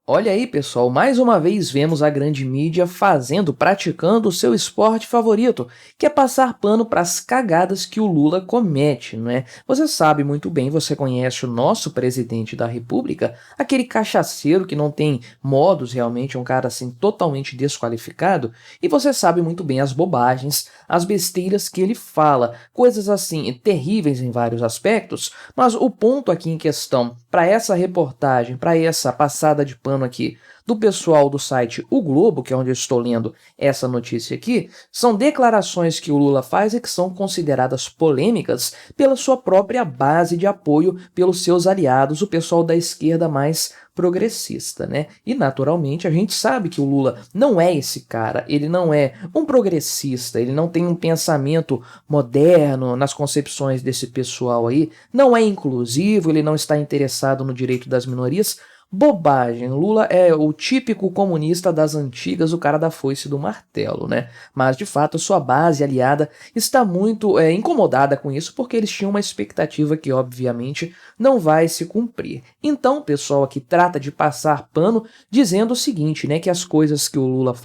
Olha aí, pessoal, mais uma vez vemos a grande mídia praticando o seu esporte favorito, que é passar pano para as cagadas que o Lula comete, não é? Você sabe muito bem, você conhece o nosso presidente da República, aquele cachaceiro que não tem modos realmente, um cara assim totalmente desqualificado, e você sabe muito bem as bobagens, as besteiras que ele fala, coisas assim terríveis em vários aspectos, mas o ponto aqui em questão, para essa reportagem, para essa passada de pano aqui do pessoal do site O Globo, que é onde eu estou lendo essa notícia aqui, são declarações que o Lula faz e que são consideradas polêmicas pela sua própria base de apoio, pelos seus aliados, o pessoal da esquerda mais progressista, né? E naturalmente a gente sabe que o Lula não é esse cara, ele não é um progressista, ele não tem um pensamento moderno nas concepções desse pessoal aí, não é inclusivo, ele não está interessado no direito das minorias. Bobagem, Lula é o típico comunista das antigas, o cara da foice e do martelo, né? Mas de fato a sua base aliada está muito incomodada com isso porque eles tinham uma expectativa que obviamente não vai se cumprir. Então o pessoal aqui trata de passar pano dizendo o seguinte, né, que as coisas que o Lula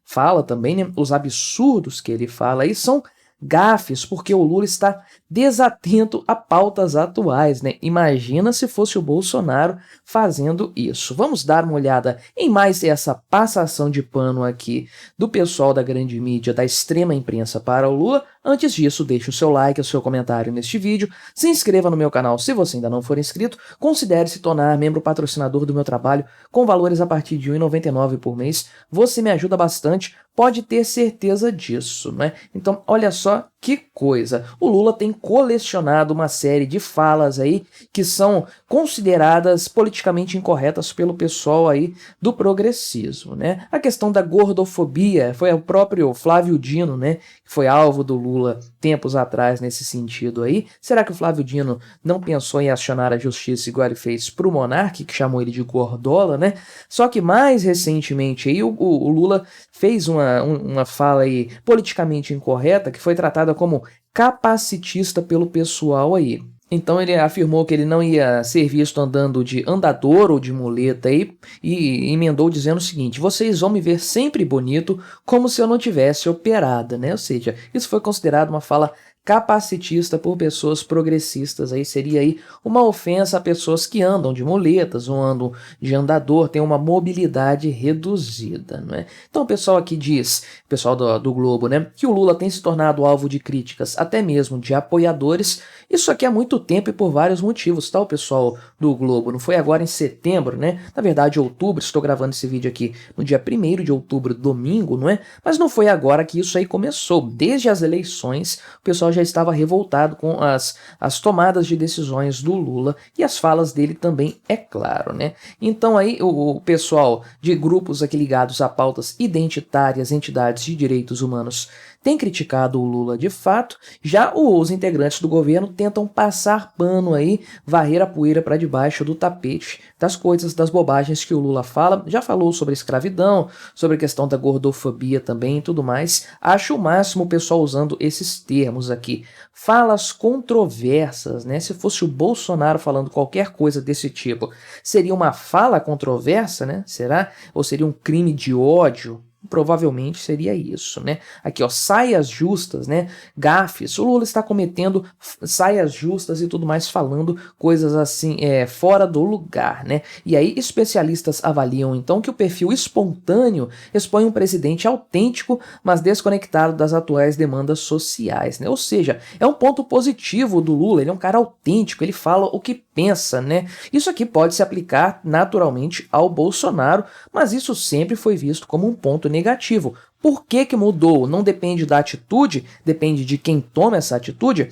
fala também, né, os absurdos que ele fala aí são gafes, porque o Lula está desatento a pautas atuais, né? Imagina se fosse o Bolsonaro fazendo isso. Vamos dar uma olhada em mais essa passação de pano aqui do pessoal da grande mídia, da extrema imprensa para o Lula. Antes disso, deixe o seu like, o seu comentário neste vídeo, se inscreva no meu canal se você ainda não for inscrito, considere se tornar membro patrocinador do meu trabalho com valores a partir de R$ 1,99 por mês. Você me ajuda bastante, pode ter certeza disso, né? Então, olha só que coisa. O Lula tem colecionado uma série de falas aí que são consideradas politicamente incorretas pelo pessoal aí do progressismo, né? A questão da gordofobia foi o próprio Flávio Dino, né, que foi alvo do Lula tempos atrás nesse sentido aí. Será que o Flávio Dino não pensou em acionar a justiça igual ele fez pro Monark, que chamou ele de gordola, né? Só que mais recentemente aí o Lula fez uma fala aí politicamente incorreta que foi tratada como capacitista pelo pessoal aí. Então ele afirmou que ele não ia ser visto andando de andador ou de muleta aí e emendou dizendo o seguinte: vocês vão me ver sempre bonito como se eu não tivesse operada, né? Ou seja, isso foi considerado uma fala capacitista por pessoas progressistas, aí seria aí uma ofensa a pessoas que andam de muletas ou andam de andador, tem uma mobilidade reduzida, não é? Então o pessoal aqui diz, o pessoal do Globo, né, que o Lula tem se tornado alvo de críticas até mesmo de apoiadores. Isso aqui há muito tempo e por vários motivos, tá, o pessoal do Globo? Não foi agora em setembro, né? Na verdade, outubro, estou gravando esse vídeo aqui no dia 1º de outubro, domingo, não é? Mas não foi agora que isso aí começou. Desde as eleições, o pessoal já estava revoltado com as tomadas de decisões do Lula e as falas dele também, é claro, né? Então aí o pessoal de grupos aqui ligados a pautas identitárias, entidades de direitos humanos, tem criticado o Lula de fato, já os integrantes do governo tentam passar pano aí, varrer a poeira para debaixo do tapete das coisas, das bobagens que o Lula fala. Já falou sobre escravidão, sobre a questão da gordofobia também e tudo mais. Acho o máximo o pessoal usando esses termos aqui. Falas controversas, né? Se fosse o Bolsonaro falando qualquer coisa desse tipo, seria uma fala controversa, né? Será? Ou seria um crime de ódio? Provavelmente seria isso, né? Aqui, ó, saias justas, né? Gafes. O Lula está cometendo saias justas e tudo mais, falando coisas assim, fora do lugar, né? E aí, especialistas avaliam, então, que o perfil espontâneo expõe um presidente autêntico, mas desconectado das atuais demandas sociais, né? Ou seja, é um ponto positivo do Lula, ele é um cara autêntico, ele fala o que pensa, né? Isso aqui pode se aplicar naturalmente ao Bolsonaro, mas isso sempre foi visto como um ponto negativo. Por que que mudou? Não depende da atitude, depende de quem toma essa atitude?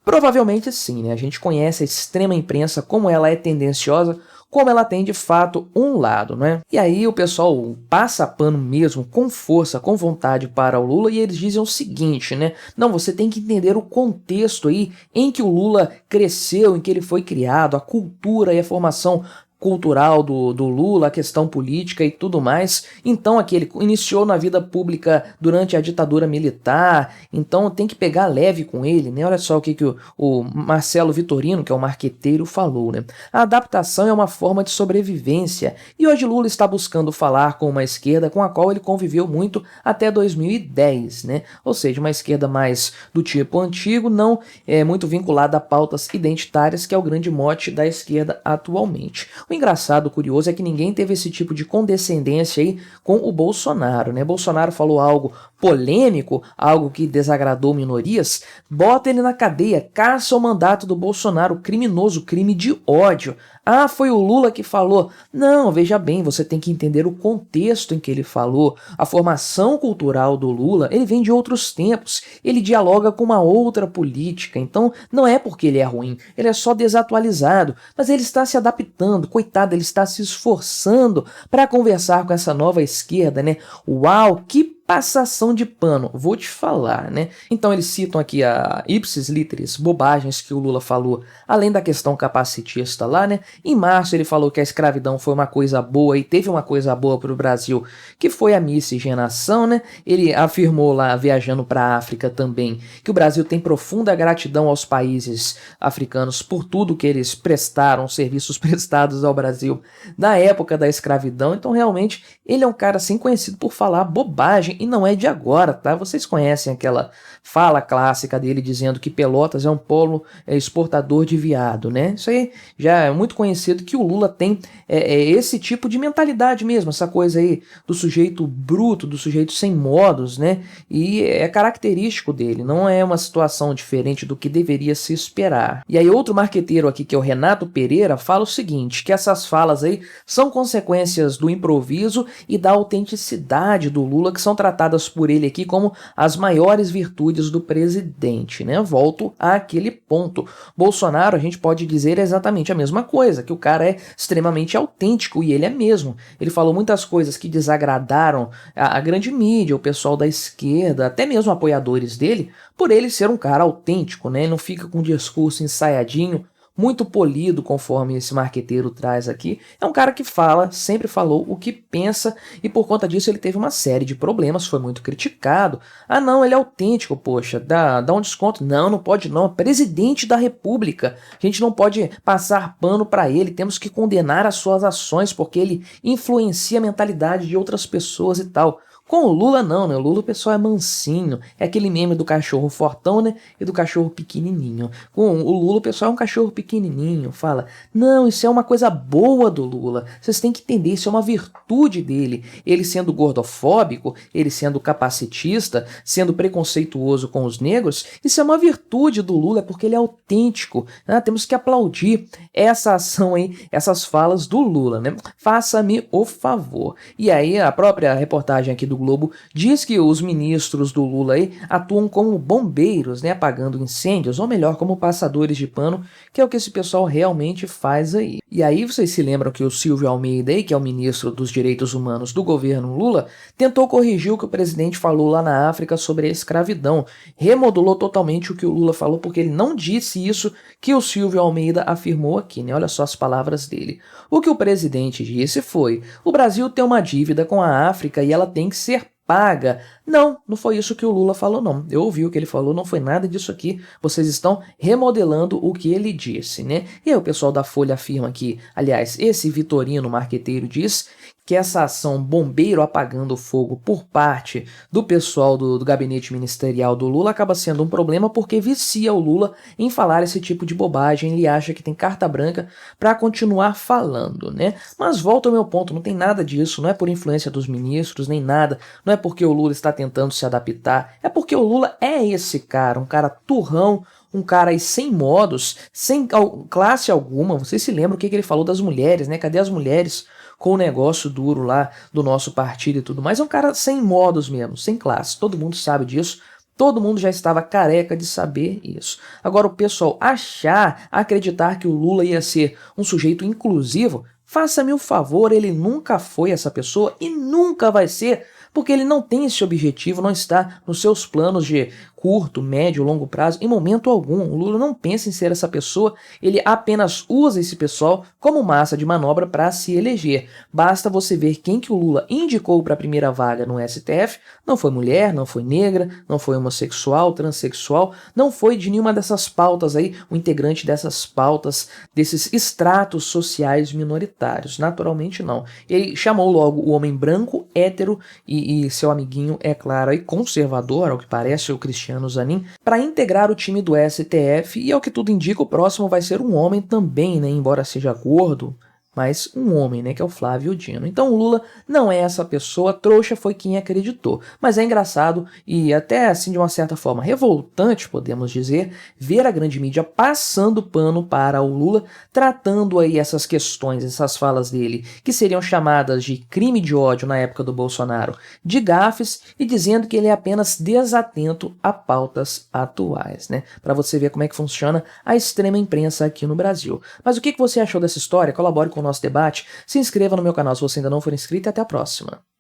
Provavelmente sim, né? A gente conhece a extrema imprensa, como ela é tendenciosa, como ela tem de fato um lado, né? E aí o pessoal passa pano mesmo, com força, com vontade para o Lula, e eles dizem o seguinte, né? Não, você tem que entender o contexto aí em que o Lula cresceu, em que ele foi criado, a cultura e a formação cultural do Lula, a questão política e tudo mais. Então aqui ele iniciou na vida pública durante a ditadura militar, então tem que pegar leve com ele, né? Olha só o que o Marcelo Vitorino, que é o marqueteiro, falou, né? A adaptação é uma forma de sobrevivência e hoje Lula está buscando falar com uma esquerda com a qual ele conviveu muito até 2010, né? Ou seja, uma esquerda mais do tipo antigo, não muito vinculada a pautas identitárias, que é o grande mote da esquerda atualmente. O engraçado, curioso, é que ninguém teve esse tipo de condescendência aí com o Bolsonaro, né? Bolsonaro falou algo polêmico, algo que desagradou minorias, bota ele na cadeia, caça o mandato do Bolsonaro, criminoso, crime de ódio. Ah, foi o Lula que falou. Não, veja bem, você tem que entender o contexto em que ele falou. A formação cultural do Lula, ele vem de outros tempos. Ele dialoga com uma outra política. Então, não é porque ele é ruim, ele é só desatualizado. Mas ele está se adaptando, coitado, ele está se esforçando para conversar com essa nova esquerda, né? Uau, que passação de pano, vou te falar, né? Então eles citam aqui a ipsis literis, bobagens que o Lula falou, além da questão capacitista lá, né? Em março ele falou que a escravidão foi uma coisa boa e teve uma coisa boa para o Brasil, que foi a miscigenação, né? Ele afirmou lá, viajando para a África também, que o Brasil tem profunda gratidão aos países africanos por tudo que eles prestaram, serviços prestados ao Brasil na época da escravidão. Então realmente ele é um cara assim conhecido por falar bobagem, e não é de agora, tá? Vocês conhecem aquela fala clássica dele dizendo que Pelotas é um polo exportador de viado, né? Isso aí já é muito conhecido, que o Lula tem esse tipo de mentalidade mesmo, essa coisa aí do sujeito bruto, do sujeito sem modos, né? E é característico dele, não é uma situação diferente do que deveria se esperar. E aí outro marqueteiro aqui, que é o Renato Pereira, fala o seguinte, que essas falas aí são consequências do improviso e da autenticidade do Lula, que são tratadas por ele aqui como as maiores virtudes do presidente, né? Volto àquele ponto. Bolsonaro, a gente pode dizer exatamente a mesma coisa, que o cara é extremamente autêntico, e ele é mesmo. Ele falou muitas coisas que desagradaram a grande mídia, o pessoal da esquerda, até mesmo apoiadores dele, por ele ser um cara autêntico, né? Ele não fica com um discurso ensaiadinho, muito polido, conforme esse marqueteiro traz aqui. É um cara que fala, sempre falou o que pensa, e por conta disso ele teve uma série de problemas, foi muito criticado. Ah não, ele é autêntico, poxa, dá um desconto. Não, não pode não, é presidente da república. A gente não pode passar pano para ele, temos que condenar as suas ações, porque ele influencia a mentalidade de outras pessoas e tal. Com o Lula não, né? O Lula o pessoal é mansinho. É aquele meme do cachorro fortão, né? E do cachorro pequenininho. Com o Lula o pessoal é um cachorro pequenininho. Fala, não, isso é uma coisa boa do Lula. Vocês têm que entender, isso é uma virtude dele. Ele sendo gordofóbico, ele sendo capacitista, sendo preconceituoso com os negros, isso é uma virtude do Lula, é porque ele é autêntico. Né? Temos que aplaudir essa ação aí, essas falas do Lula, né? Faça-me o favor. E aí a própria reportagem aqui do Globo diz que os ministros do Lula aí atuam como bombeiros, né, apagando incêndios, ou melhor, como passadores de pano, que é o que esse pessoal realmente faz aí. E aí vocês se lembram que o Silvio Almeida aí, que é o ministro dos Direitos Humanos do governo Lula, tentou corrigir o que o presidente falou lá na África sobre a escravidão, remodulou totalmente o que o Lula falou, porque ele não disse isso que o Silvio Almeida afirmou aqui, né? Olha só as palavras dele. O que o presidente disse foi: o Brasil tem uma dívida com a África e ela tem que ser paga. Não, não foi isso que o Lula falou, não. Eu ouvi o que ele falou, não foi nada disso aqui. Vocês estão remodelando o que ele disse, né? E aí o pessoal da Folha afirma que, aliás, esse Vitorino marqueteiro diz que essa ação bombeiro apagando fogo por parte do pessoal do gabinete ministerial do Lula acaba sendo um problema porque vicia o Lula em falar esse tipo de bobagem. Ele acha que tem carta branca para continuar falando, né? Mas volta ao meu ponto, não tem nada disso, não é por influência dos ministros, nem nada, não é porque o Lula está tentando se adaptar, é porque o Lula é esse cara, um cara turrão, um cara aí sem modos, sem classe alguma. Vocês se lembram o que ele falou das mulheres, né? Cadê as mulheres com o negócio duro lá do nosso partido e tudo mais? É um cara sem modos mesmo, sem classe. Todo mundo sabe disso. Todo mundo já estava careca de saber isso. Agora, o pessoal acreditar que o Lula ia ser um sujeito inclusivo, faça-me o favor, ele nunca foi essa pessoa e nunca vai ser, porque ele não tem esse objetivo, não está nos seus planos de curto, médio, longo prazo, em momento algum. O Lula não pensa em ser essa pessoa, ele apenas usa esse pessoal como massa de manobra para se eleger. Basta você ver quem que o Lula indicou para a primeira vaga no STF, não foi mulher, não foi negra, não foi homossexual, transexual, não foi de nenhuma dessas pautas aí, o integrante dessas pautas, desses estratos sociais minoritários. Naturalmente não. Ele chamou logo o homem branco, hétero e seu amiguinho, é claro, aí conservador, ao que parece, o Cristiano Zanin, para integrar o time do STF, e ao que tudo indica, o próximo vai ser um homem também, né, embora seja gordo, mas um homem, né, que é o Flávio Dino. Então o Lula não é essa pessoa, trouxa foi quem acreditou. Mas é engraçado e até assim de uma certa forma revoltante, podemos dizer, ver a grande mídia passando pano para o Lula, tratando aí essas questões, essas falas dele, que seriam chamadas de crime de ódio na época do Bolsonaro, de gafes, e dizendo que ele é apenas desatento a pautas atuais, né? Para você ver como é que funciona a extrema imprensa aqui no Brasil. Mas o que você achou dessa história? Colabore com o nosso debate, se inscreva no meu canal se você ainda não for inscrito e até a próxima.